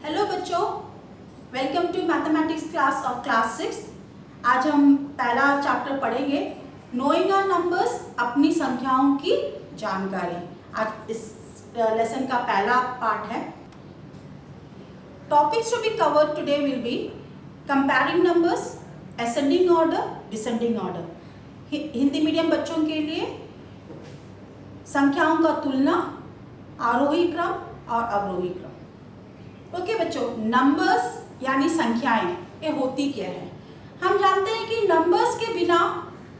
Hello बच्चों, welcome to mathematics class of class 6। आज हम पहला चैप्टर पढ़ेंगे, नोइंग आवर नंबर्स, अपनी संख्याओं की जानकारी। आज इस लेसन का पहला पार्ट है। Topics to be covered today will be comparing numbers, ascending order, descending order. Hindi medium बच्चों के लिए संख्याओं का तुलना, आरोही क्रम और अवरोही क्रम। ओके बच्चों, नंबर्स यानी संख्याएं, ये होती क्या है? हम जानते हैं कि नंबर्स के बिना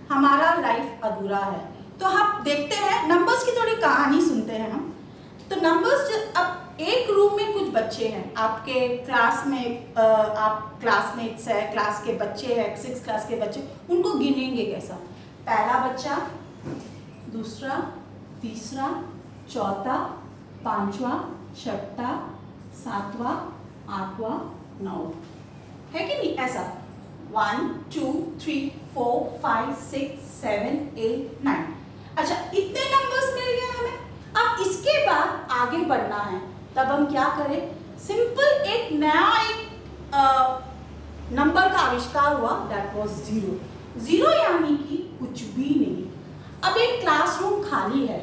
हमारा लाइफ अधूरा है। तो हम देखते हैं, नंबर्स की थोड़ी कहानी सुनते हैं हम। तो नंबर्स, अब एक रूम में कुछ बच्चे हैं, आपके क्लास में आप क्लासमेट्स है, क्लास के बच्चे हैं, 6 क्लास के बच्चे, उनको गिनेंगे कैसा? पहला बच्चा, दूसरा, तीसरा, चौथा, पांचवा, छठा, सातवां, आठवां, 9, है कि नहीं? ऐसा 1 2 3 4 5 6 7 8 9। अच्छा, इतने नंबर्स मिल गए हमें। अब इसके बाद आगे बढ़ना है, तब हम क्या करें? सिंपल एक नया नंबर का आविष्कार हुआ, दैट वाज 0। 0 यानी कि कुछ भी नहीं। अब एक क्लासरूम खाली है,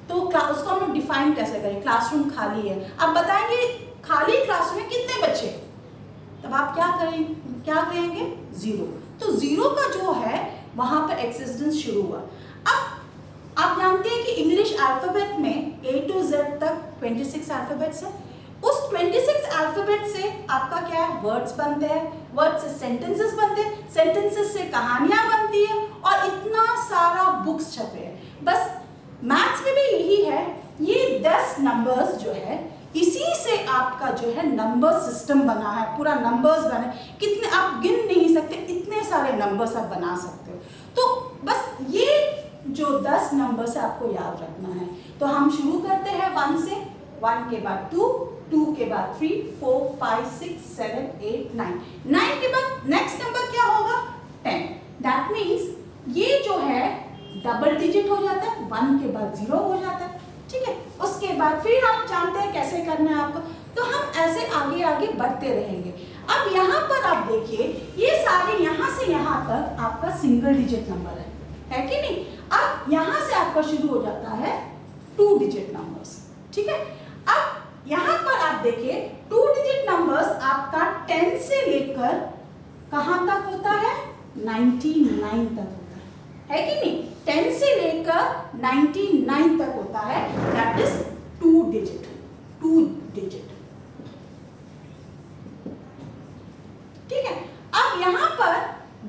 तो उसको हम लोग डिफाइन कैसे करें? क्लासरूम खाली है, अब बताएंगे खाली क्लासरूम में कितने बच्चे? तब आप क्या करेंगे? 0। तो 0 का जो है वहां पर एक्सिस्टेंस शुरू हुआ। अब आप जानते हैं कि इंग्लिश अल्फाबेट में A to Z तक 26 अल्फाबेट्स है। उस 26 अल्फाबेट से आपका क्या है? वर्ड्स बनते हैं, वर्ड्स से सेंटेंसेस बनते हैं, सेंटेंसेस से कहानियां बनती है, और इतना सारा बुक्स छपे हैं। बस मैथ्स में भी यही है। ये 10 नंबर्स जो है, इसी से आपका जो है नंबर सिस्टम बना है, पूरा नंबर्स बना है। कितने आप गिन नहीं सकते, इतने सारे नंबर्स आप बना सकते हो। तो बस ये जो 10 नंबर्स है आपको याद रखना है। तो हम शुरू करते हैं 1 से। 1 के बाद 2, 2 के बाद 3 4 5 6 7 8 9, 9 के बाद नेक्स्ट नंबर क्या होगा? 10। दैट मीन्स ये जो है डबल डिजिट हो जाता है, 1 के बाद 0 हो जाता है, ठीक है। उसके बाद फिर आप जानते हैं कैसे करना है आपको, तो हम ऐसे आगे आगे बढ़ते रहेंगे। अब यहाँ पर आप देखिए, ये सारे यहाँ से यहाँ तक आपका सिंगल डिजिट नंबर है कि नहीं? अब यहाँ से आपका शुरू हो जाता है 2 डिजिट नंबर्स, ठीक है। अब यहाँ पर आप देखिए 2 डिजिट नंबर्स आपका 10 से लेकर कहाँ तक होता है? 99 तक होता है कि नहीं? 10 से लेकर 99 तक होता है, दैट इज 2 डिजिट। ठीक है। अब यहां पर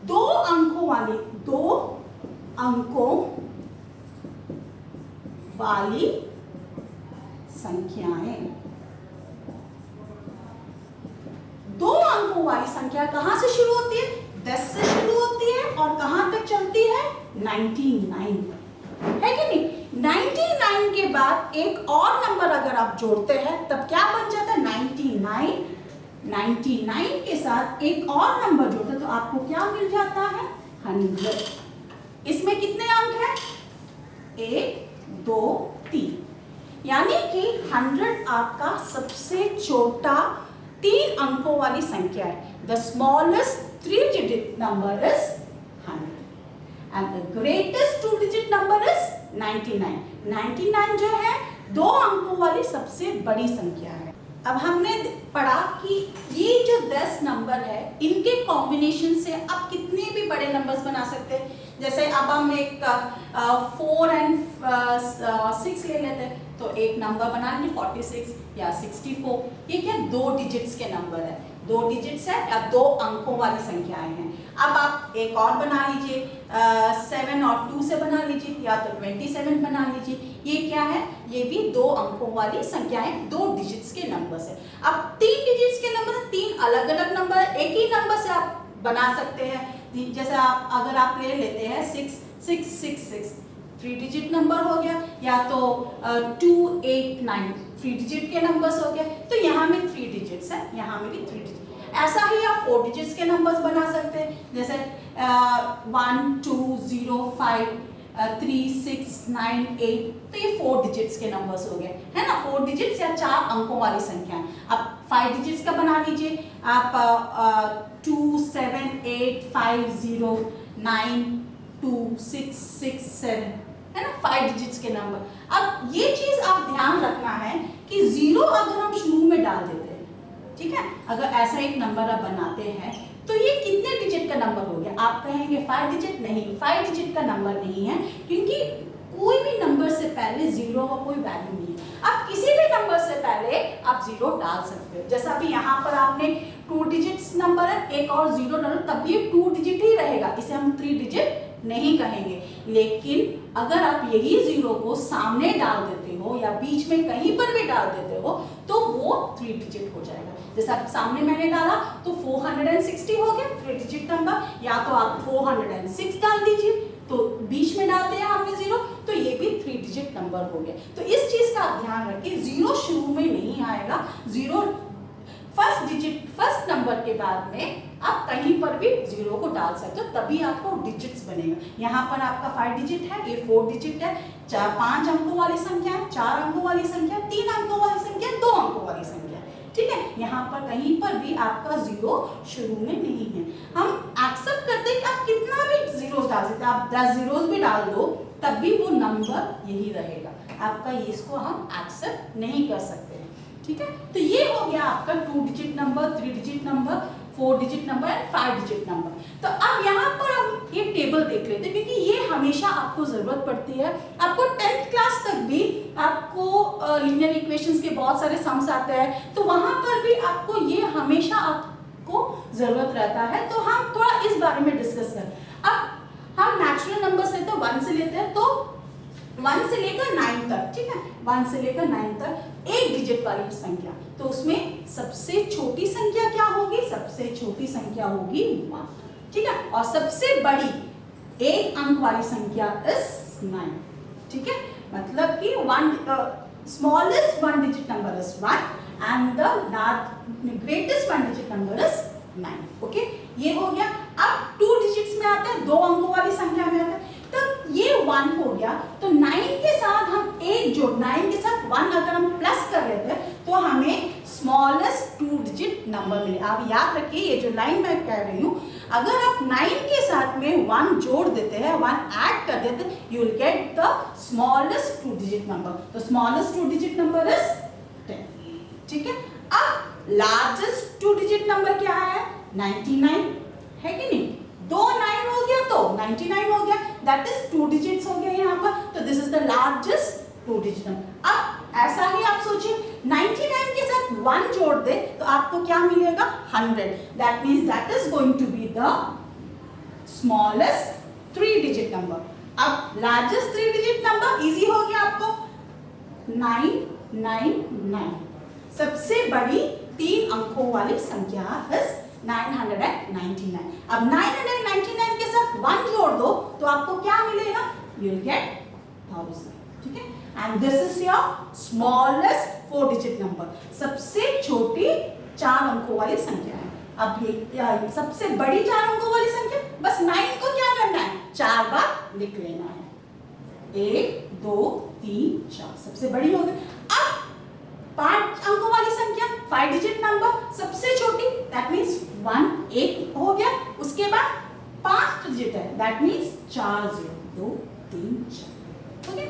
2 अंकों वाली संख्याएं, 2 अंकों वाली संख्या कहां से शुरू होती है? 10 से शुरू होती है और कहां तक चलती है? 99 है कि नहीं? 99 के बाद एक और नंबर अगर आप जोड़ते हैं तब क्या बन जाता है? 99। 99 के साथ एक और नंबर जोड़ते हैं तो आपको क्या मिल जाता है? 100। इसमें कितने अंक हैं? 1 2 3, यानी कि 100 आपका सबसे छोटा 3 अंकों वाली संख्या है। The smallest 3 digit number is 100 and the greatest 2 digit number is 99। 99 जो है 2 अंकों वाली सबसे बड़ी संख्या है। अब हमने पढ़ा कि ये जो 10 नंबर है, इनके कॉम्बिनेशन से आप कितने भी बड़े नंबर्स बना सकते हैं। जैसे अब हम एक 4 and 6 ले लेते हैं, तो एक नंबर बना लीजिए 46 या 64। ये क्या 2 डिजिट्स के नंबर है, 2 डिजिट्स है या 2 अंकों वाली संख्याएं हैं। अब आप एक और बना लीजिए, 7 और 2 से बना लीजिए, या तो 27 बना लीजिए। ये क्या है? ये भी 2 अंकों वाली संख्याएं, 2 डिजिट्स के नंबर है। अब 3 डिजिट्स के नंबर, 3 अलग अलग नंबर, एक ही नंबर से आप बना सकते हैं। जैसे अगर आप ले लेते हैं 6 6 6 6, 3 डिजिट नंबर हो गया, या तो 2 8 9, 3 डिजिट के नंबर्स हो गए। तो यहाँ में 3 डिजिट्स है, यहाँ में भी 3 डिजिट। ऐसा ही आप 4 डिजिट्स के नंबर्स बना सकते हैं, जैसे 1 2 0 5 3, 6, 9, 8, तो ये 4 डिजिट्स के नंबर्स हो गए, है ना, 4 डिजिट्स या 4 अंकों वाली संख्या। अब 5 डिजिट्स का बना लीजिए आप, 2, 7, 8, 5, 0, 9, 2, 6, 6, 7, है ना, 5 डिजिट्स के नंबर। अब ये चीज आप ध्यान रखना है कि 0 अगर हम शुरू में डाल देते हैं, ठीक है, अगर ऐसा एक नंबर आप बनाते हैं तो ये कितने डिजिट का नंबर हो गया? आप कहेंगे 5 डिजिट, नहीं, 5 डिजिट का नंबर नहीं है, क्योंकि कोई भी नंबर से पहले 0 का कोई वैल्यू नहीं है। आप किसी भी नंबर से पहले आप 0 डाल सकते हो। जैसा अभी यहाँ पर आपने 2 डिजिट्स नंबर है, एक और 0 डालो तब भी 2 डिजिट ही रहेगा, इसे हम 3 डिजिट नहीं कहेंगे। लेकिन अगर आप यही 0 को सामने डाल देते हो या बीच में कहीं पर भी डाल देते हो तो वो 3 डिजिट हो जाएगा। जैसा सामने मैंने डाला तो 460 हो गया 3 डिजिट नंबर, या तो आप 406 डाल दीजिए, तो बीच में डाल दिया हमने 0 तो ये भी 3 डिजिट नंबर हो गया। तो इस चीज का आप ध्यान रखिए, 0 शुरू में नहीं आएगा, 0 फर्स्ट डिजिट, फर्स्ट नंबर के बाद में आप कहीं पर भी 0 को डाल सकते हो, तभी आपको डिजिट्स बनेगा। यहाँ पर आपका 5 डिजिट है, ये 4 डिजिट है, 5 अंकों वाली संख्या है, 4 अंकों वाली संख्या, 3 अंकों वाली संख्या, 2 अंकों वाली संख्या, ठीक है। यहाँ पर कहीं पर भी आपका 0 शुरू में नहीं है। हम एक्सेप्ट करते हैं कि आप कितना भी 0 डाल सकते हैं, आप 10 zeros भी डाल दो तब भी वो नंबर यही रहेगा आपका, ये इसको हम एक्सेप्ट नहीं कर सकते हैं, ठीक है। तो ये हो गया आपका 2 digit number, 3 digit number, 4 digit number and 5 digit number. तो अब यहाँ पर हम ये टेबल देख लेते हैं, क्योंकि ये हमेशा आपको जरूरत पड़ती है। आपको 10th क्लास तक भी आपको लीनियर इक्वेशंस के बहुत सारे सम्स आते हैं, तो वहां पर भी आपको ये हमेशा आपको जरूरत रहता है। तो हम थोड़ा इस बारे में डिस्कस करें। अब हम नेचुरल नंबर्स लेते हैं, 1 से लेते हैं, तो 1 से लेकर 9 तक, ठीक है, 1 से लेकर 9 तक एक डिजिट वाली संख्या, तो उसमें सबसे छोटी संख्या क्या होगी? सबसे छोटी संख्या होगी 1, ठीक है, और सबसे बड़ी एक अंक वाली संख्या इज 9, ठीक है। मतलब कि smallest 1 digit number is 1 and the greatest 1 digit number is 9, okay. ये हो गया। अब 2 डिजिट्स में आते हैं, 2 अंकों वाली संख्या में आते हैं, तो ये 1 हो गया, तो 9 के साथ हम एक जोड़, 9 के साथ 1 अगर हम प्लस कर लेते हैं तो हमें स्मॉलेस्ट 2 डिजिट नंबर मिले। आप याद रखिए, ये जो लाइन मैं कह रही हूँ, अगर आप 9 के साथ में 1 जोड़ देते हैं, 1 ऐड कर देते हैं, you will get the smallest 2 digit number. तो स्मॉलेस्ट 2 डिजिट नंबर इज 10, ठीक है। अब लार्जेस्ट 2 डिजिट नंबर क्या है? 99, है कि नहीं? 2 9 हो गया तो 99 हो गया, दैट इज 2 डिजिट्स हो गया यहाँ पर, तो this is the largest 2 digit number. अब ऐसा ही आप सोचिए, 99 के साथ 1 जोड़ दे तो आपको क्या मिलेगा? 100, that means that is going to be the smallest 3 digit number. अब लार्जेस्ट 3 डिजिट नंबर इजी हो गया आपको, 999। सबसे बड़ी 3 अंकों वाली संख्या है 999। अब 999 के साथ 1 जोड़ दो तो आपको क्या मिलेगा? यू विल गेट 1000, ठीक है। And this is your smallest 4 digit number, सबसे छोटी 4 अंकों वाली संख्या है। अब ये सबसे बड़ी 4 अंकों वाली संख्या, बस 9 को क्या करना है? 4 बार लिख लेना है, 1 2 3 4, सबसे बड़ी हो गई। अब 5 अंकों वाली संख्या, 5 डिजिट नंबर, सबसे छोटी, दैट मीन्स 1 1 हो गया, उसके बाद 5 डिजिट है, दैट मीन्स 4 0, 2 3 4, ओके,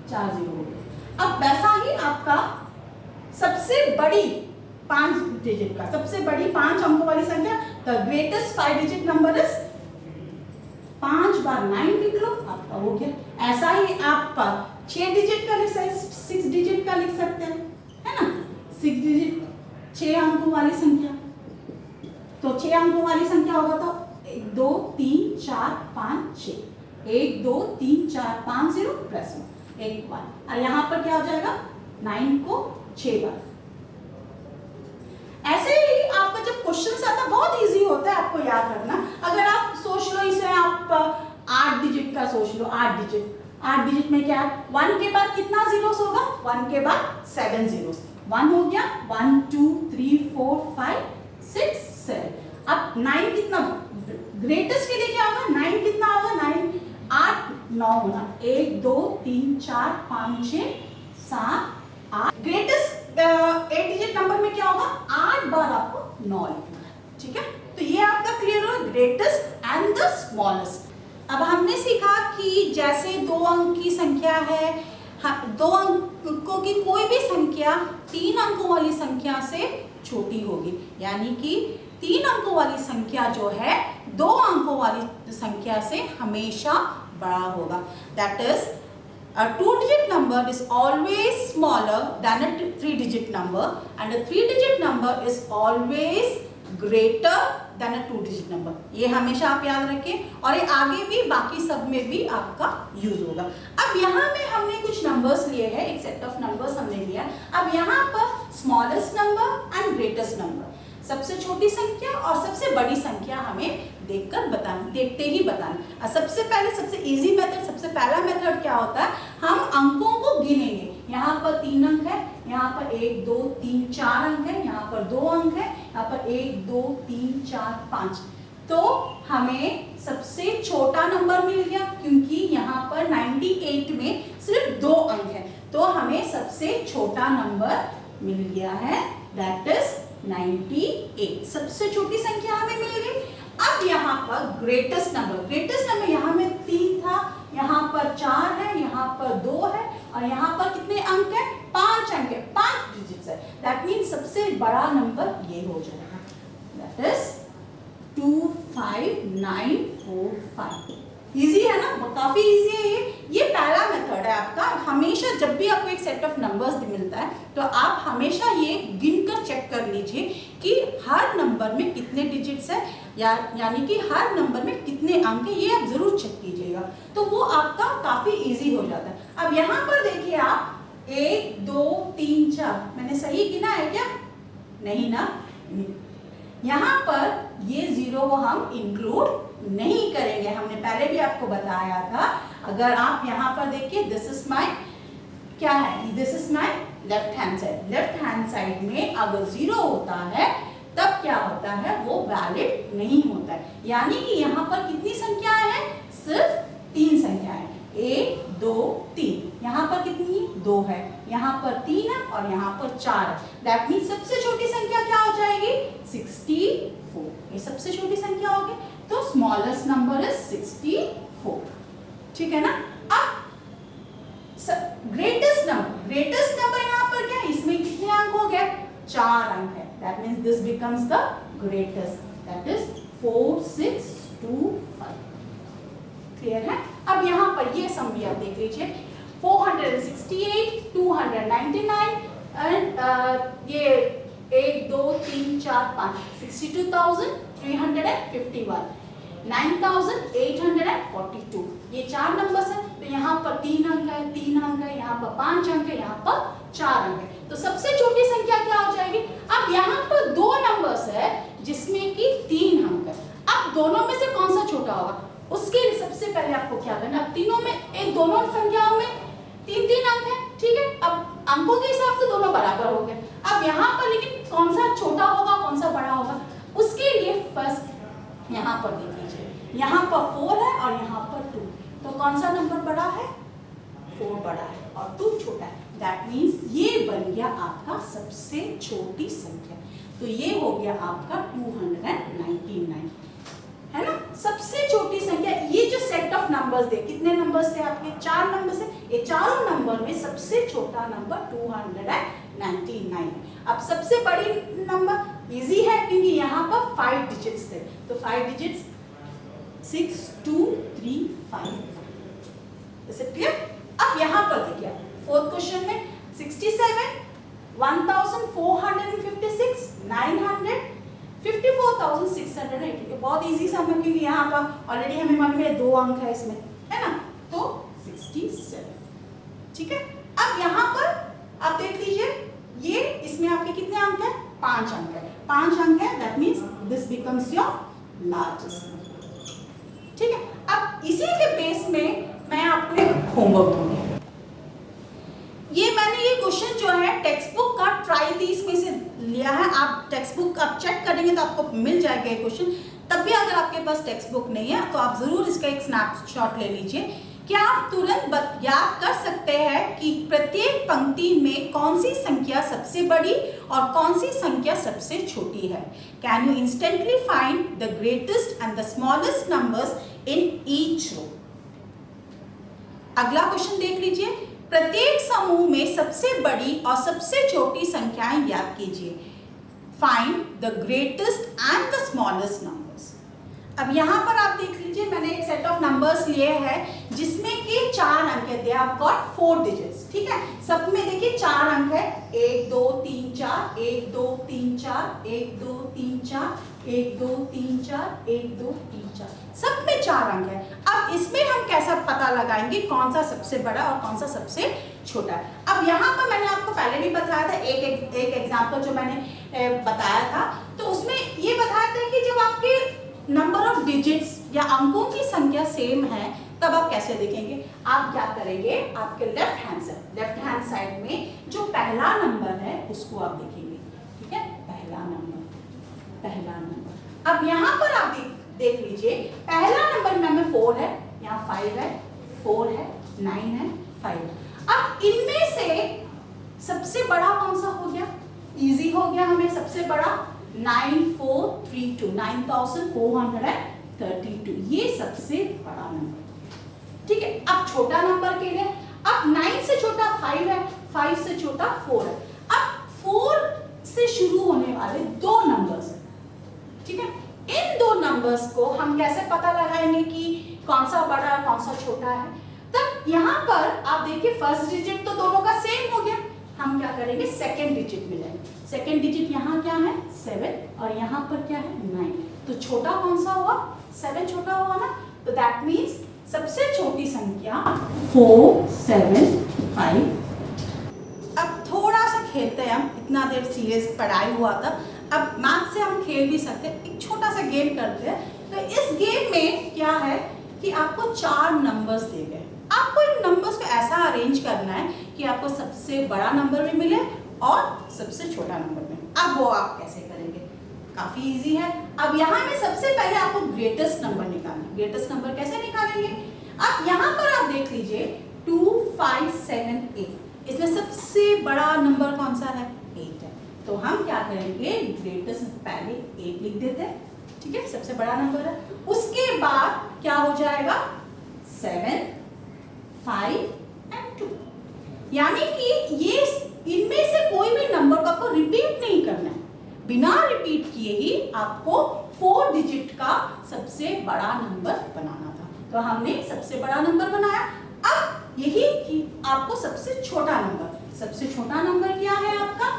4 0 हो गया। अब वैसा ही आपका सबसे बड़ी 5 डिजिट का, सबसे बड़ी 5 अंकों वाली संख्या, the greatest 5 digit number is 5 बार 9 लिख लो, आपका हो गया। ऐसा ही आप 6 डिजिट का लिख सकते हैं, 6 डिजिट का लिख सकते हैं, है ना, 6 डिजिट 6 अंकों वाली संख्या, तो 6 अंकों वाली संख्या होगा तो 1 2 3 4 5 6, 1 2 3 4 5 0 प्लस 1 1, और यहाँ पर क्या हो जाएगा? 9 को 6 बार। ऐसे ही आपका जब क्वेश्चन आता है बहुत इजी होता है, आपको याद रखना। अगर आप सोच लो इसे, आप 8 डिजिट का सोच लो, 8 डिजिट में क्या है? 1 के बाद कितना जीरोस होगा? 1 के बाद 7 जीरोस, 1 हो गया, 1 2 3 4 5 6 7। अब 9 कितना ग्रेटेस्ट के लिए क्या होगा? 9 कितना होगा? 9 8 9 होना, 1 2 3 4 5 6 7 8। ग्रेटेस्ट 8 डिजिट नंबर में क्या होगा, 8 बार आपको 9 लिखना है, ठीक है। तो ये आपका क्लियर हो, ग्रेटेस्ट एंड द स्मॉलेस्ट। अब हमने सीखा कि जैसे 2 अंक की संख्या है, 2 अंकों की कोई भी संख्या 3 अंकों वाली संख्या से छोटी होगी, यानी कि 3 अंकों वाली संख्या जो है 2 अंकों वाली संख्या से हमेशा बड़ा होगा। That is a 2-digit number is always smaller than a 3-digit number and a 3-digit number is always greater than a 2-digit number। ये हमेशा आप याद रखें और ये आगे भी बाकी सब में भी आपका यूज होगा। अब यहाँ में हमने कुछ नंबर्स लिए हैं, एक सेट ऑफ नंबर्स हमने लिया। अब यहाँ पर smallest number and greatest number, सबसे छोटी संख्या और सबसे बड़ी संख्या हमें देखकर बताना, देखते ही बताना। सबसे पहले सबसे इजी मेथड, सबसे पहला मेथड क्या होता है, हम अंकों को गिनेंगे। यहाँ पर 3 अंक है, यहाँ पर 1 2 3 4 अंक है, यहाँ पर 2 अंक है, यहाँ पर 1 2 3 4 5। तो हमें सबसे छोटा नंबर मिल गया, क्योंकि यहाँ पर 98 में सिर्फ 2 अंक है, तो हमें सबसे छोटा नंबर मिल गया है, दैट इज 98। सबसे छोटी संख्या हमें मिल गई। अब यहाँ पर ग्रेटेस्ट नंबर यहाँ में 3 था, यहाँ पर 4 है, यहाँ पर 2 है और यहाँ पर कितने अंक है, 5 अंक है, 5 डिजिट्स है। दैट मीन्स सबसे बड़ा नंबर ये हो जाएगा, दैट इज 25945। इजी है ना, काफी इजी है ये पहला मेथड है आपका। हमेशा जब भी आपको एक सेट ऑफ नंबर्स मिलता है तो आप हमेशा ये गिनकर चेक कर लीजिए कि हर नंबर में कितने डिजिट्स है, यानी कि हर नंबर में कितने अंक है, ये आप जरूर चेक कीजिएगा, तो वो आपका काफी इजी हो जाता है। अब यहाँ पर देखिए आप 1 2 3 4, मैंने सही गिना है क्या, नहीं ना। यहाँ पर ये 0 को हम इंक्लूड नहीं करेंगे, हमने पहले भी आपको बताया था। अगर आप यहाँ पर देखिए, दिस इज माय क्या है, this is my left hand side. Left hand side में अगर 0 होता है तब क्या होता है, वो वैलिड नहीं होता है। यानी कि यहाँ पर कितनी संख्याएं हैं, सिर्फ 3 संख्याएं, 1 2 3। यहाँ पर कितनी, 2 है, यहाँ पर 3 है और यहाँ पर 4 है। दैट मीन्स सबसे छोटी संख्या क्या हो जाएगी, 64। ये सबसे छोटी संख्या होगी, तो स्मॉलेस्ट नंबर इज 64, ठीक है ना। अब ग्रेटेस्ट नंबर यहाँ पर क्या है, इसमें कितने अंक हो गए, 4 अंक है। That means this becomes the greatest, that is 4625। Clear है। अब यहाँ पर ये सम भी आप देख लीजिए, 468 299 एंड ये 1 2 3 4 5 62,351 9,842। ये 4 नंबर्स है, तो यहाँ पर 3 अंक है, 3 अंक है, यहाँ पर 5 अंक है, यहाँ पर 4 अंक है, तो सबसे छोटी संख्या क्या हो जाएगी। अब यहाँ पर 2 नंबर्स है जिसमें कि 3 अंक है। अब दोनों में से कौन सा छोटा होगा, उसके लिए सबसे पहले आपको क्या करना, अब तीनों में, एक दोनों संख्याओं में 3 अंक है, ठीक है। अब अंकों के हिसाब से दोनों बराबर हो गए। अब यहाँ पर लेकिन कौन सा छोटा होगा, कौन सा बड़ा होगा, उसके लिए फर्स्ट यहाँ पर देख लीजिए, यहाँ पर 4 है और यहाँ पर 2, तो कौन सा नंबर बड़ा है, 4 बड़ा है और 2 छोटा है। दैट मीन्स ये बन गया आपका सबसे छोटी संख्या, तो ये हो गया आपका 299, है ना, सबसे छोटी संख्या। ये जो सेट ऑफ नंबर्स थे, कितने नंबर्स थे आपके, 4 नंबर्स है, ये चारों नंबर में सबसे छोटा नंबर 299। अब सबसे बड़ी नंबर इजी है, क्योंकि यहाँ पर 5 डिजिट्स थे, तो 5 डिजिट्स 6235। Is it clear. अब यहाँ पर देखिए, फोर्थ क्वेश्चन में 67 1456 900 54,680, बहुत इजी सम है, क्योंकि यहाँ पर ऑलरेडी हमें मालूम है 2 अंक है इसमें, है ना, तो 67, ठीक है। अब यहाँ पर आप देख लीजिए, ये इसमें आपके कितने अंक है, 5 अंक है, 5 अंक है, that means this becomes your largest, ठीक है। अब इसी के बेस में मैं आपको एक होमवर्क दूंगी। ये मैंने ये क्वेश्चन जो है टेक्स्ट बुक का ट्राई 30 में से लिया है। आप टेक्स्ट बुक आप चेक करेंगे तो आपको मिल जाएगा ये क्वेश्चन। तब भी अगर आपके पास टेक्स्ट बुक नहीं है तो आप जरूर इसका एक स्नैपशॉट ले लीजिए। क्या आप तुरंत याद कर सकते हैं कि प्रत्येक पंक्ति में कौन सी संख्या सबसे बड़ी और कौन सी संख्या सबसे छोटी है? Can you instantly find the greatest and the smallest numbers in each row? अगला क्वेश्चन देख लीजिए। प्रत्येक समूह में सबसे बड़ी और सबसे छोटी संख्याएं याद कीजिए। Find the greatest and the smallest numbers. अब यहाँ पर आप देख लीजिए, मैंने एक सेट ऑफ नंबर्स लिए हैं जिसमें कि 4 अंक है। दे हैव गॉट 4 डिजिट्स, ठीक है। सब में देखिए 4 अंक है, 1 2 3 4, 1 2 3 4, 1 2 3 4, 1 2 3 4, 1 2 3 4, सब में 4 अंक है। अब इसमें हम कैसा पता लगाएंगे कौन सा सबसे बड़ा और कौन सा सबसे छोटा है? अब यहाँ पर मैंने आपको पहले भी बताया था, एक एग्जाम्पल जो मैंने बताया था, तो उसमें ये बताया था कि जब आपके नंबर ऑफ डिजिट्स या अंकों की संख्या सेम है तब आप कैसे देखेंगे? आप क्या करेंगे, आपके लेफ्ट हैंड साइड में जो पहला नंबर है उसको आप देखेंगे, ठीक है। पहला नंबर। अब यहाँ पर आप देख लीजिए, पहला नंबर में 4 है, यहाँ 5 है, 4 है, 9 है, 5 है। अब इनमें से सबसे बड़ा कौन सा हो गया? इजी हो गया हमें सबसे बड़ा 9432, 9432, ये सबसे बड़ा नंबर, ठीक है। अब छोटा नंबर के लिए, अब 9 से छोटा 5 है, 5 से छोटा 4 है। अब 4 से शुरू होने वाले 2 नंबर्स हैं, ठीक है। इन 2 नंबर्स को हम कैसे पता लगाएंगे कि कौन सा बड़ा है कौन सा छोटा है? तब यहाँ पर आप देखिए फर्स्ट डिजिट तो दोनों का सेम हो गया, हम क्या करेंगे, सेकेंड डिजिट मिलाएंगे। सेकेंड डिजिट यहाँ क्या है 7 और यहाँ पर क्या है 9, तो छोटा कौन सा हुआ? 7 छोटा हुआ ना, तो दैट मीन्स सबसे छोटी संख्या 4 7 5। अब थोड़ा सा खेलते हैं हम, इतना देर सीरियस पढ़ाई हुआ था, अब मैथ से हम खेल भी सकते हैं, एक छोटा सा गेम करते हैं। तो इस गेम में क्या है कि आपको 4 नंबर्स दिए गए, आपको इन नंबर्स को ऐसा अरेंज करना है कि आपको सबसे बड़ा नंबर भी मिले और सबसे छोटा नंबर में। अब वो आप कैसे करेंगे? काफी इजी है। अब यहाँ में सबसे पहले आपको ग्रेटेस्ट नंबर निकालना है। ग्रेटेस्ट नंबर कैसे निकालेंगे? अब यहाँ पर आप देख लीजिए 2 5 7 8, इसमें सबसे बड़ा नंबर कौन सा है? 8 है। तो हम क्या करेंगे, ग्रेटेस्ट पहले 8 लिख देते हैं, ठीक है, सबसे बड़ा नंबर है। उसके बाद क्या हो जाएगा 7 5 and 2, यानी कि ये इनमें से कोई भी नंबर को आपको रिपीट नहीं करना है, बिना रिपीट किए ही आपको 4 डिजिट का सबसे बड़ा नंबर बनाना था। तो हमने सबसे बड़ा नंबर बनाया। अब यही कि आपको सबसे छोटा नंबर क्या है आपका?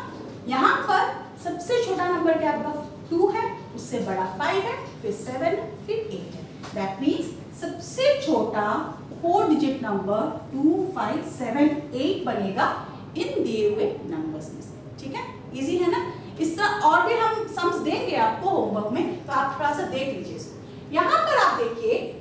यहाँ पर सबसे छोटा नंबर क्या आपका 2 है, उससे बड़ा 5 है, फिर 7 है, फिर 8 है। दैट मीन्स सबसे छोटा 4 डिजिट नंबर 2 5 7 8 बनेगा इन दिए हुए नंबर्स में से, ठीक है। इजी है ना? इस तरह और भी हम सम्स देंगे आपको होमवर्क में, तो आप थोड़ा सा देख लीजिए इसको। यहाँ पर आप देखिए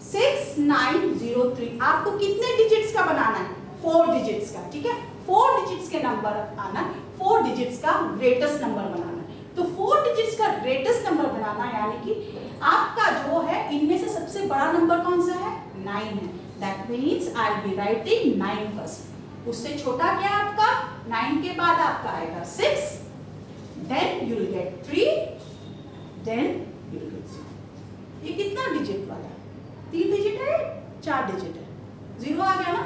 6903, आपको कितने डिजिट्स का बनाना है? 4 डिजिट्स का, ठीक है। 4 डिजिट्स के नंबर आना, 4 डिजिट्स का ग्रेटेस्ट नंबर बनाना है। तो 4 डिजिट्स का ग्रेटेस्ट नंबर बनाना यानी कि आपका जो है इनमें से सबसे बड़ा नंबर कौन सा है? 9 है। That means I will be writing 9 first. उससे छोटा क्या है आपका? 9 के बाद आपका आएगा 6, then you will get 3, then you will get 0। ये कितना डिजिट वाला है? 3 डिजिट है, 4 डिजिट है? 0 आ गया ना?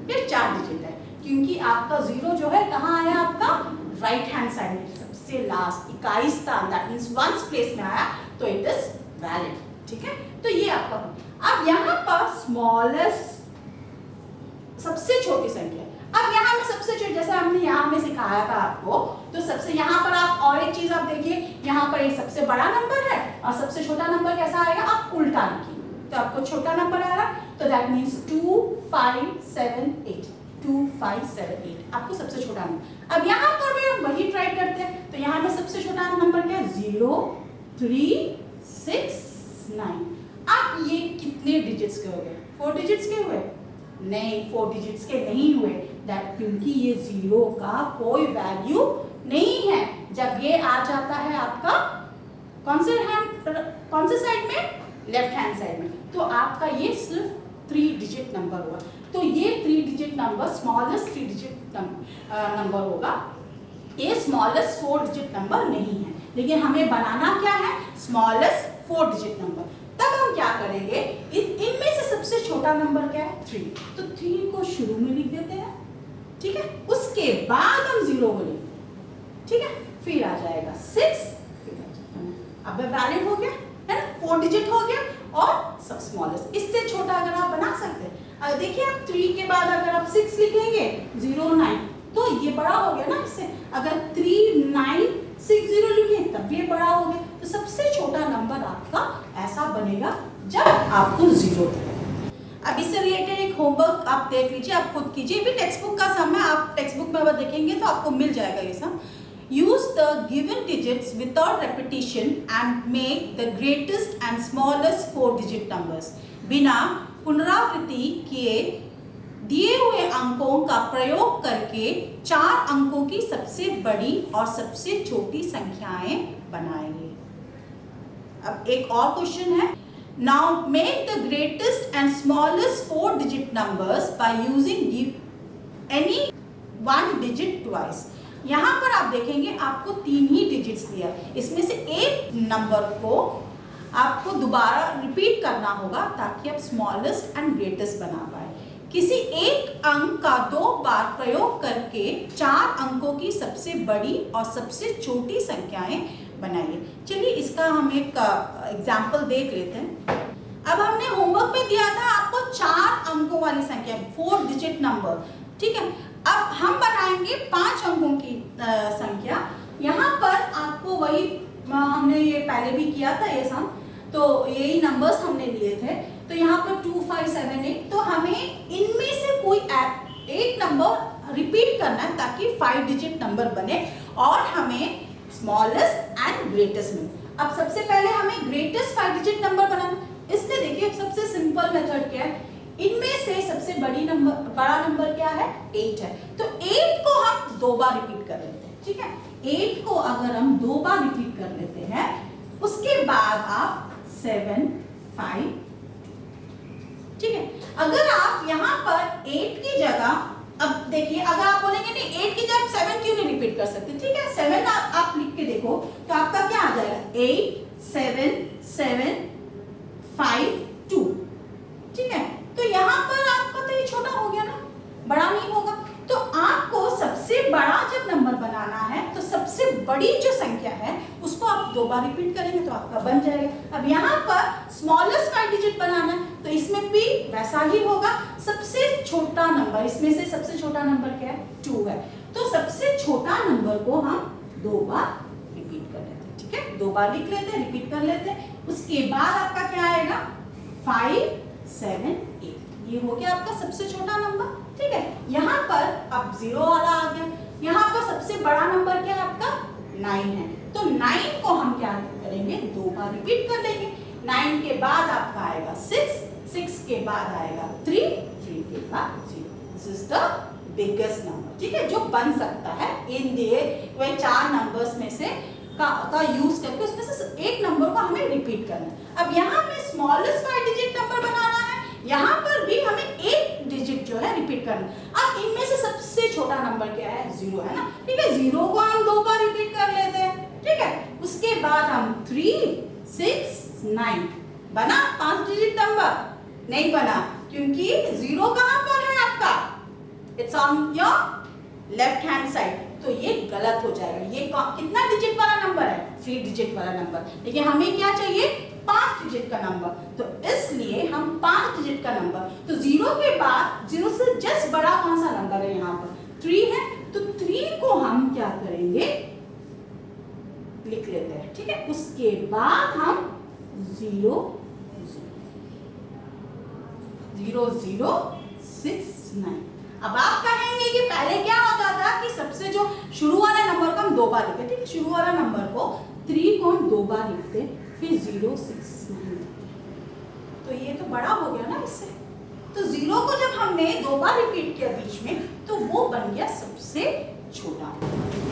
ये 4 डिजिट है, क्योंकि आपका 0 जो है कहाँ आया आपका? राइट हैंड साइड में, सबसे लास्ट 21 स्थान, दैट मीन्स 1 प्लेस में आया, तो इट इज वैलिड, ठीक है। तो ये आपका। अब यहाँ पर स्मॉलेस्ट, सबसे छोटी संख्या। अब यहाँ में सबसे छोटी, जैसे हमने यहाँ में सिखाया था आपको, तो सबसे यहाँ पर आप और एक चीज आप देखिए, यहाँ पर एक सबसे बड़ा नंबर है और सबसे छोटा नंबर कैसा आएगा? आप उल्टा लिखिए, तो आपको छोटा नंबर आ रहा है, तो दैट मीन्स 2 5 7 8, 2 5 7 8 आपको सबसे छोटा नंबर। अब यहाँ पर भी हम वही ट्राई करते हैं, तो यहाँ में सबसे छोटा नंबर क्या है? 0 3 6 9। अब ये कितने डिजिट्स के हो गए? 4 डिजिट्स के हुए? नहीं, 4 डिजिट्स के नहीं हुए, दैट क्योंकि ये 0 का कोई वैल्यू नहीं है। जब ये आ जाता है आपका कौन से साइड में? लेफ्ट हैंड साइड में, तो आपका ये सिर्फ 3 डिजिट नंबर हुआ। तो ये 3 digit number smallest 3 digit number होगा, ये स्मॉलेस्ट 4 डिजिट नंबर नहीं है। लेकिन हमें बनाना क्या है, स्मॉलेस्ट 4 डिजिट नंबर। तब हम क्या करेंगे, इनमें से सबसे छोटा नंबर क्या है, 3। तो 3 को शुरू में लिख देते हैं, ठीक है। उसके बाद हम 0 को लिखते हैं, ठीक है। फिर आ जाएगा 6, अब वैलिड हो गया है ना, 4 डिजिट हो गया और सब स्मॉलेस्ट। इससे छोटा अगर आप बना सकते हैं, अगर देखिए आप 3 के बाद अगर आप 6 लिखेंगे 0 9, तो ये बड़ा हो गया ना इससे। अगर 3 9 6 0 लिखें तब ये बड़ा हो गया। तो सबसे छोटा नंबर आपका ऐसा बनेगा जब आपको 0 दे। अब इससे रिलेटेड एक होमवर्क आप देख लीजिए, आप खुद कीजिए, भी टेक्स्ट बुक का सम है, आप टेक्स्ट बुक में अगर देखेंगे तो आपको मिल जाएगा ये सम। Use the given digits without repetition and make the greatest and smallest 4 digit numbers. बिना पुनरावृत्ति किए दिए हुए अंकों का प्रयोग करके 4 अंकों की सबसे बड़ी और सबसे छोटी संख्याएं बनाइए। अब एक और क्वेश्चन है, now make the greatest and smallest 4 digit numbers by using any one digit twice. यहाँ पर आप देखेंगे आपको 3 ही डिजिट्स दिया है, इसमें से एक नंबर को आपको दोबारा रिपीट करना होगा ताकि आप स्मॉलेस्ट एंड ग्रेटेस्ट बना पाए। किसी एक अंक का 2 बार प्रयोग करके 4 अंकों की सबसे बड़ी और सबसे छोटी संख्याएं बनाइए। चलिए इसका हम एक एग्जाम्पल देख लेते हैं। अब हमने होमवर्क में दिया था आपको 4 अंकों वाली संख्या, 4 डिजिट नंबर, ठीक है। अब हम बनाएंगे 5 अंकों की संख्या। यहाँ पर आपको वही हमने ये पहले भी किया था ये सम, तो यही नंबर्स हमने लिए थे। तो यहाँ पर 2 5 7 8, तो हमें इनमें से कोई एक नंबर रिपीट करना है ताकि 5 डिजिट नंबर बने और हमें स्मॉलेस्ट एंड ग्रेटेस्ट मिले। अब सबसे पहले हमें ग्रेटेस्ट 5 डिजिट नंबर बनाना। इसमें देखिए सबसे सिंपल मेथड क्या है, इनमें से सबसे बड़ा नंबर क्या है, 8 है। तो 8 को हम 2 बार रिपीट कर लेते हैं, ठीक है। 8 को अगर हम 2 बार रिपीट कर लेते हैं, उसके बाद आप 7 5, ठीक है। अगर आप यहाँ पर 8 की जगह, अब देखिए अगर आप बोलेंगे नहीं 8 की जगह 7 क्यों नहीं रिपीट कर सकते, ठीक है। 7 आप लिख के देखो तो आपका क्या आ जाएगा, 8 7 7 5 2, ठीक है। तो यहाँ पर आपका तो ये छोटा हो गया ना, बड़ा नहीं होगा। तो आपको सबसे बड़ा जब नंबर बनाना है तो सबसे बड़ी जो संख्या है उसको आप 2 बार रिपीट करेंगे तो आपका बन जाएगा। अब यहाँ पर स्मॉलेस्ट 5 डिजिट बनाना है तो इसमें भी वैसा ही होगा। सबसे छोटा नंबर, इसमें से सबसे छोटा नंबर क्या है, 2 है। तो सबसे छोटा नंबर को हम 2 बार रिपीट कर लेते हैं, ठीक है। 2 बार लिख लेते हैं, रिपीट कर लेते हैं। उसके बाद आपका क्या आएगा, 5 7 8, ये हो गया आपका सबसे छोटा नंबर, ठीक है। यहाँ पर अब 0 वाला आ गया। यहाँ पर सबसे बड़ा नंबर क्या है आपका, 9 है। तो 9 को हम क्या करेंगे, 2 बार रिपीट कर देंगे। 9 के बाद आपका आएगा 6, 6 के बाद आएगा 3, 3 के बाद 0। This is the biggest number, ठीक है, जो बन सकता है इन दिए वही 4 नंबर्स में से का यूज करके उसमें से एक नंबर को हमें रिपीट करना है। अब यहाँ पे स्मॉलेस्ट 5 डिजिट नंबर बनाना है, यहाँ पर भी हमें एक डिजिट जो है रिपीट करना है। अब इनमें से सबसे छोटा नंबर क्या है, 0 है ना, ठीक है। 0 को हम 2 बार रिपीट कर लेते हैं, ठीक है। उसके बाद हम 3 6 9 बना 5 डिजिट नंबर, नहीं बना क्योंकि 0 कहाँ पर है आपका, it's on your left hand side, तो ये गलत हो जाएगा। ये कितना डिजिट वाला नंबर है, 3 डिजिट वाला नंबर, लेकिन हमें क्या चाहिए, 5 डिजिट का नंबर। तो इसलिए हम 5 डिजिट का नंबर, तो 0 के बाद 0 से जस्ट बड़ा कौन सा नंबर है, यहाँ पर 3 है। तो 3 को हम क्या करेंगे, लिख लेते हैं, ठीक है। उसके बाद हम 0 0 0 6 9। अब आप कहेंगे कि पहले क्या होता था कि सबसे जो शुरू वाला नंबर को हम 2 बार लिखते, ठीक है। शुरू वाला नंबर को 3 को हम 2 बार लिखते, फिर 0 6 9, तो ये तो बड़ा हो गया ना इससे। तो 0 को जब हमने 2 बार रिपीट किया बीच में, तो वो बन गया सबसे छोटा,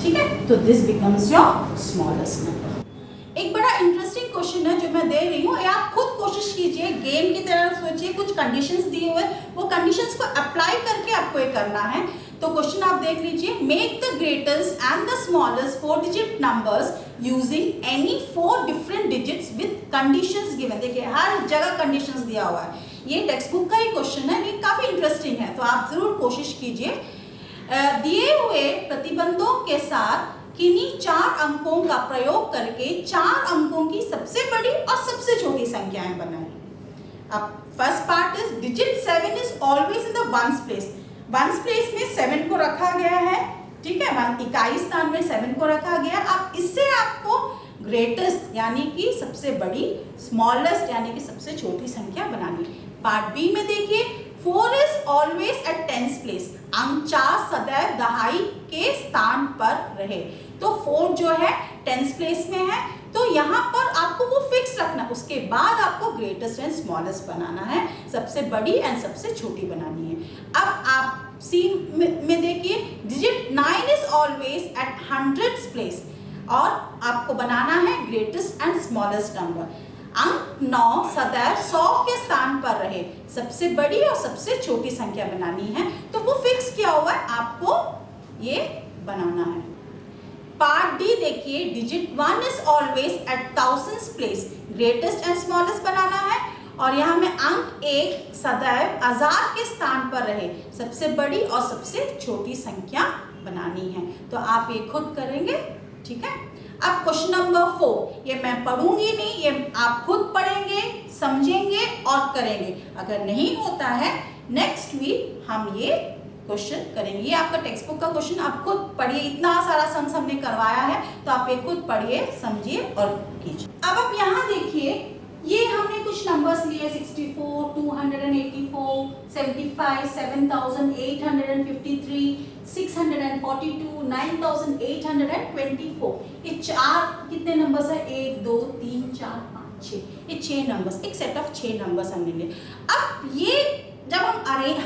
ठीक है। तो this becomes your smallest number. एक बड़ा इंटरेस्टिंग क्वेश्चन है जो मैं दे रही हूँ, आप खुद कोशिश कीजिए, गेम की तरह सोचिए, कुछ कंडीशंस दिए हुए, वो कंडीशंस को अप्लाई करके आपको ये करना है। तो क्वेश्चन आप देख लीजिए, make the greatest and the smallest 4 digit numbers using any 4 different digits with conditions given. देखिए हर जगह कंडीशंस दिया हुआ है, ये टेक्स्ट बुक का ही क्वेश्चन है, ये काफी इंटरेस्टिंग है, तो आप जरूर कोशिश कीजिए। दिए हुए प्रतिबंधों के साथ किन्हीं 4 अंकों का प्रयोग करके 4 अंकों की सबसे बड़ी और सबसे छोटी संख्याएं बनाइए। अब first part is digit 7 is always in the ones place. Ones place में 7 को रखा गया है, ठीक है, इकाई स्थान में 7 को रखा गया। अब इससे आपको ग्रेटेस्ट यानी कि सबसे बड़ी, स्मॉलेस्ट यानी कि सबसे छोटी संख्या बनानी। पार्ट बी में देखिए, 4 is always eight tens place. अंक 4 सदैव दहाई के स्थान पर रहे। तो 4 जो है टेंस प्लेस में है, तो यहाँ पर आपको वो फिक्स रखना, उसके बाद आपको ग्रेटेस्ट एंड स्मॉलेस्ट बनाना है, सबसे बड़ी एंड सबसे छोटी बनानी है। अब आप सी में देखिए, digit 9 is always eight hundreds place, और आपको बनाना है ग्रेटेस्ट एंड स्मॉलेस्ट नंबर। अंक 9 सदैव 100 के स्थान पर रहे, सबसे बड़ी और सबसे छोटी संख्या बनानी है, तो वो फिक्स किया हुआ है, आपको ये बनाना है। पार्ट डी देखिए, digit 1 is always at thousands place, greatest and smallest बनाना है, और यहाँ में अंक 1 सदैव 1000 के स्थान पर रहे, सबसे बड़ी और सबसे छोटी संख्या बनानी है। तो आप ये खुद करेंगे, ठीक है। अब क्वेश्चन नंबर 4, ये मैं पढ़ूंगी नहीं, ये आप खुद पढ़ेंगे, समझेंगे और करेंगे। अगर नहीं होता है नेक्स्ट वीक हम ये क्वेश्चन करेंगे। ये आपका टेक्स्ट बुक का क्वेश्चन, आप खुद पढ़िए, इतना सारा सम्स हमने करवाया है, तो आप ये खुद पढ़िए, समझिए और कीजिए। अब आप यहाँ देखिए, ये हमने कुछ नंबर्स लिए, 64, 284, 75, 7853, 642, 9824। ये 4 कितने नंबर्स है? 1 2 3 4 5 6, ये 6 नंबर्स, एक सेट ऑफ 6 नंबर्स हमने लिए। अब ये जब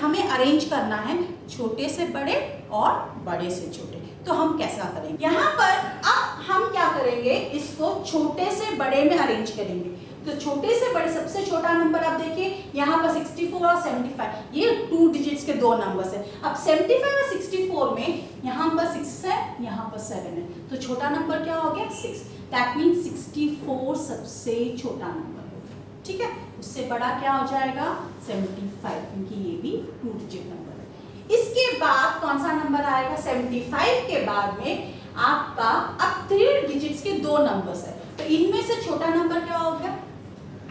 हमें अरेंज करना है छोटे से बड़े और बड़े से छोटे, तो हम कैसा करेंगे? यहाँ पर अब हम क्या करेंगे, इसको छोटे से बड़े में अरेंज करेंगे। तो छोटे से बड़े, सबसे छोटा नंबर आप देखिए, यहाँ पर 64 और 75, ये 2 डिजिट्स के 2 नंबर्स है। अब 75 और 64 में यहाँ पर 6 है, यहाँ पर 7 है, तो छोटा नंबर क्या हो गया? 6। दैट मीन्स 64 सबसे छोटा नंबर होगा, ठीक है। उससे बड़ा क्या हो जाएगा? 75, क्योंकि ये भी 2 डिजिट नंबर है। इसके बाद कौन सा नंबर आएगा? 75 के बाद में आपका अब 3 डिजिट्स के 2 नंबर्स है, तो इनमें से छोटा नंबर क्या होगा?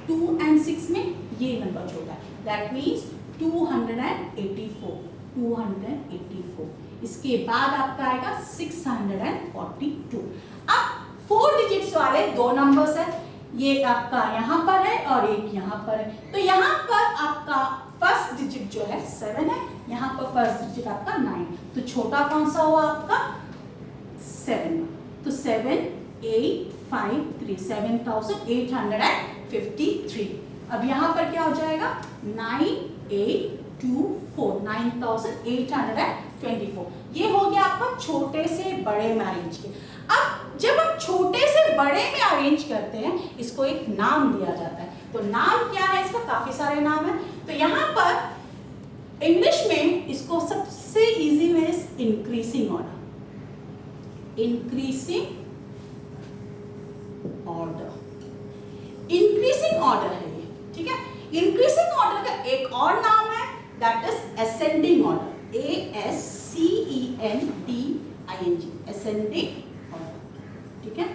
2 और 6 में ये नंबर छोटा है, दैट मीन्स 284, 284। इसके बाद आपका आएगा 642। अब 4 डिजिट्स वाले 2 नंबर्स है, ये आपका यहाँ पर है और एक यहाँ पर है, तो यहाँ पर आपका फर्स्ट डिजिट जो है 7 है, यहाँ पर फर्स्ट डिजिट आपका 9, तो छोटा कौन सा हुआ आपका? 7। तो 7 8 5 3, 7853। अब यहाँ पर क्या हो जाएगा? 9824, 9824। ये हो गया आपका छोटे से बड़े में अरेंज किया। अब जब हम छोटे से बड़े में अरेंज करते हैं, इसको एक नाम दिया जाता है। तो नाम क्या है इसका? काफी सारे नाम है। तो यहाँ पर इंग्लिश में इसको सबसे इजी में increasing order, increasing order, increasing order है ये, ठीक है। इंक्रीजिंग ऑर्डर का एक और नाम है, that is ascending order, ASCENDING, ascending order, ठीक है।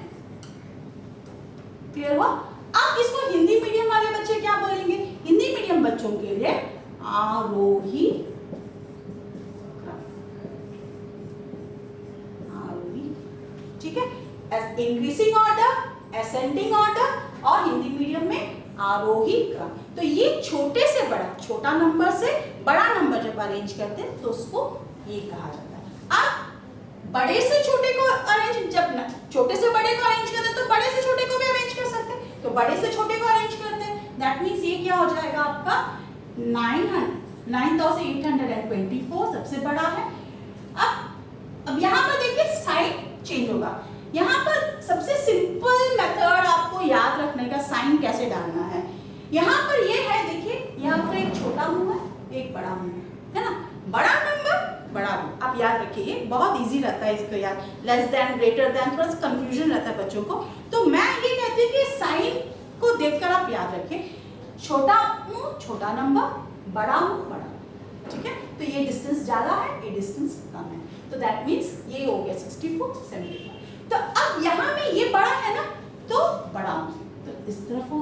क्लियर हुआ? अब इसको हिंदी मीडियम वाले बच्चे क्या बोलेंगे? हिंदी मीडियम बच्चों के लिए आरोही क्रम, आरोही, ठीक है। इंक्रीजिंग ऑर्डर, असेंडिंग ऑर्डर और हिंदी मीडियम में आरोही क्रम। तो ये छोटे से बड़ा, छोटा नंबर से बड़ा नंबर जब अरेंज करते हैं तो उसको ये कहा जाता है। अब बड़े से छोटे को अरेंज, जब छोटे से बड़े को अरेंज करते हैं तो बड़े से छोटे को भी अरेंज कर सकते हैं, तो बड़े से छोटे को अरेंज करते हैं, दैट मीन्स ये क्या हो जाएगा आपका? 9824 सबसे बड़ा है। अब यहाँ पर देखिए साइन चेंज होगा। यहाँ पर सबसे सिंपल मेथड आपको याद रखने का, साइन कैसे डालना है। यहाँ पर ये है, देखिए यहाँ पर एक छोटा मुंह है, एक बड़ा मुंह है ना, बड़ा नंबर बड़ा मुंह। आप याद रखिए, बहुत इजी रहता है इसको याद, लेस देन ग्रेटर देन, थोड़ा सा कंफ्यूजन रहता है बच्चों को। तो मैं ये कहती हूँ कि साइन को देखकर आप याद रखिए, छोटा मुंह छोटा नंबर, बड़ा मुंह बड़ा, ठीक है। तो ये डिस्टेंस ज्यादा है, ये डिस्टेंस कम है, तो दैट मीन्स ये हो गया 64 75। तो अब यहाँ में ये बड़ा है ना, तो बड़ा मुंह तो इस तरफ हो,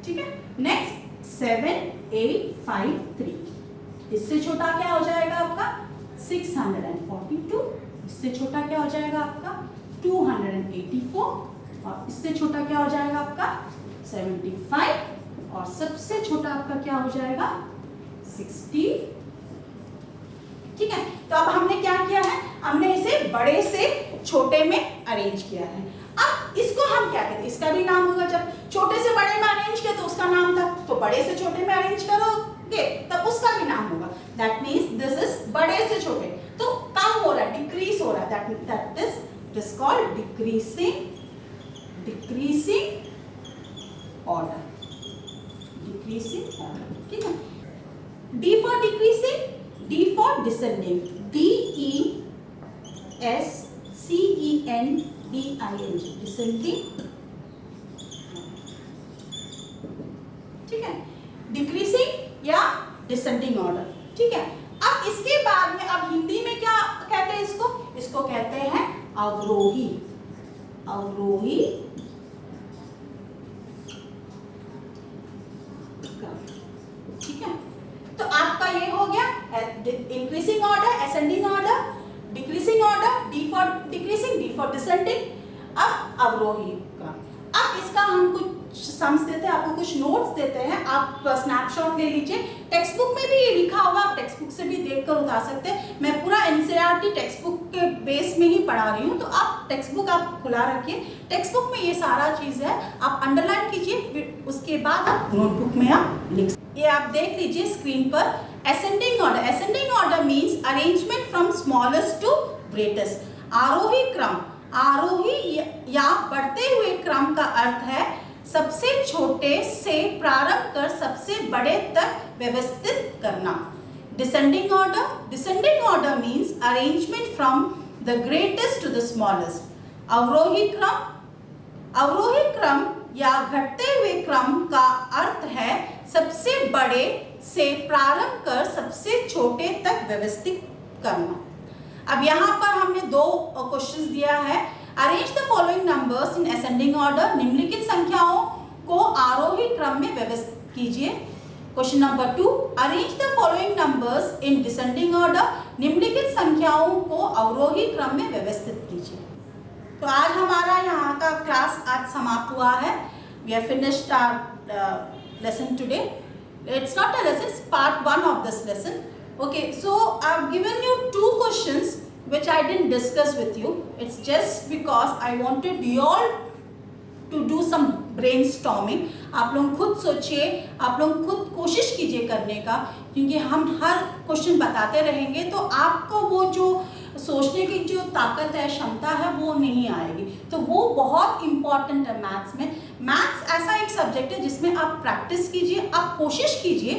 ठीक है। नेक्स्ट 7 8 5 3, इससे छोटा क्या हो जाएगा आपका 642, इससे छोटा क्या हो जाएगा आपका 284, और इससे छोटा क्या हो जाएगा आपका 75, और सबसे छोटा आपका क्या हो जाएगा 60, ठीक है। तो अब हमने क्या किया है, हमने इसे बड़े से छोटे में अरेंज किया है। अब इसको हम क्या कहते हैं, इसका भी नाम होगा, जब छोटे से बड़े में अरेंज किया तो उसका नाम था, तो बड़े से छोटे में अरेंज करोगे तब उसका भी नाम होगा। दैट मीन्स दिस इज बड़े से छोटे, तो कम हो रहा है, डिक्रीज हो रहा है, that is it is called decreasing order, decreasing order, ठीक है। D for decreasing, D for descending, DESCENDING, descending, ठीक है, डिक्रीजिंग या डिसेंडिंग ऑर्डर, ठीक है। अब इसके बाद में अब हिंदी में क्या कहते हैं इसको, इसको कहते हैं अवरोही, अवरोही क्रम, ठीक है। तो आपका ये हो गया increasing order, ascending order, decreasing order, D for decreasing, D for descending, अब अवरोही क्रम। अब इसका हम कुछ सम्स देते हैं, आपको कुछ नोट्स देते हैं, आप स्नैपशॉट ले लीजिए, टेक्स्ट बुक में भी ये लिखा होगा, आप टेक्स्ट बुक से भी देखकर उतार सकते हैं। मैं पूरा एनसीईआरटी टेक्स्ट बुक के बेस में ही पढ़ा रही हूँ, तो आप टेक्स्ट बुक आप खुला रखिए, टेक्स्ट बुक में ये सारा चीज़ है, आप अंडरलाइन कीजिए, फिर उसके बाद आप नोटबुक में आप लिख, ये आप देख लीजिए स्क्रीन पर। Ascending order, ascending order means arrangement from smallest to greatest. आरोही क्रम, आरोही या बढ़ते हुए क्रम का अर्थ है सबसे छोटे से प्रारंभ कर सबसे बड़े तक व्यवस्थित करना। Descending order, descending order means arrangement from the greatest to the smallest. अवरोही क्रम, अवरोही क्रम या घटते हुए क्रम का अर्थ है सबसे बड़े से प्रारंभ कर सबसे छोटे तक व्यवस्थित करना। अब यहाँ पर हमने दो क्वेश्चंस दिया है, arrange the following numbers in ascending order, निम्नलिखित संख्याओं को आरोही क्रम में व्यवस्थित कीजिए। Question number 2, arrange the following numbers in descending order, निम्नलिखित संख्याओं को अवरोही क्रम में व्यवस्थित कीजिए। तो आज हमारा यहाँ का क्लास आज समाप्त हुआ है। We have finished our lesson today. It's not a lesson, it's part 1 of this lesson. Okay, so I've given you 2 questions which I didn't discuss with you. It's just because I wanted you all to do some brainstorming. आप लोग खुद सोचिए, आप लोग खुद कोशिश कीजिए करने का, क्योंकि हम हर क्वेश्चन बताते रहेंगे तो आपको वो जो सोचने की जो ताकत है, क्षमता है, वो नहीं आएगी। तो वो बहुत इम्पॉर्टेंट है मैथ्स में। मैथ्स ऐसा एक सब्जेक्ट है जिसमें आप प्रैक्टिस कीजिए, आप कोशिश कीजिए,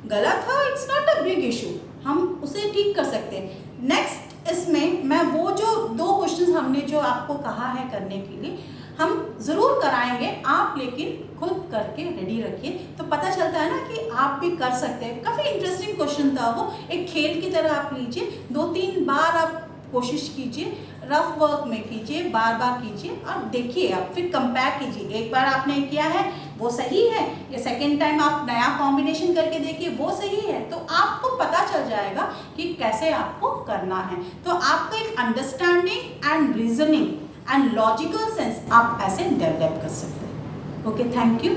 गलत हो it's not a big issue, हम उसे ठीक कर सकते हैं। नेक्स्ट इसमें मैं वो जो 2 क्वेश्चंस हमने जो आपको कहा है करने के लिए, हम ज़रूर कराएंगे, आप लेकिन खुद करके रेडी रखिए, तो पता चलता है ना कि आप भी कर सकते हैं। काफ़ी इंटरेस्टिंग क्वेश्चन था वो, एक खेल की तरह आप लीजिए, 2-3 बार आप कोशिश कीजिए, रफ वर्क में कीजिए, बार बार कीजिए और देखिए, आप फिर कंपेयर कीजिए। एक बार आपने किया है वो सही है, या सेकेंड टाइम आप नया कॉम्बिनेशन करके देखिए वो सही है, तो आपको पता चल जाएगा कि कैसे आपको करना है। तो आपको एक understanding and reasoning and logical sense आप ऐसे डेवलप कर सकते हैं। Okay, thank you.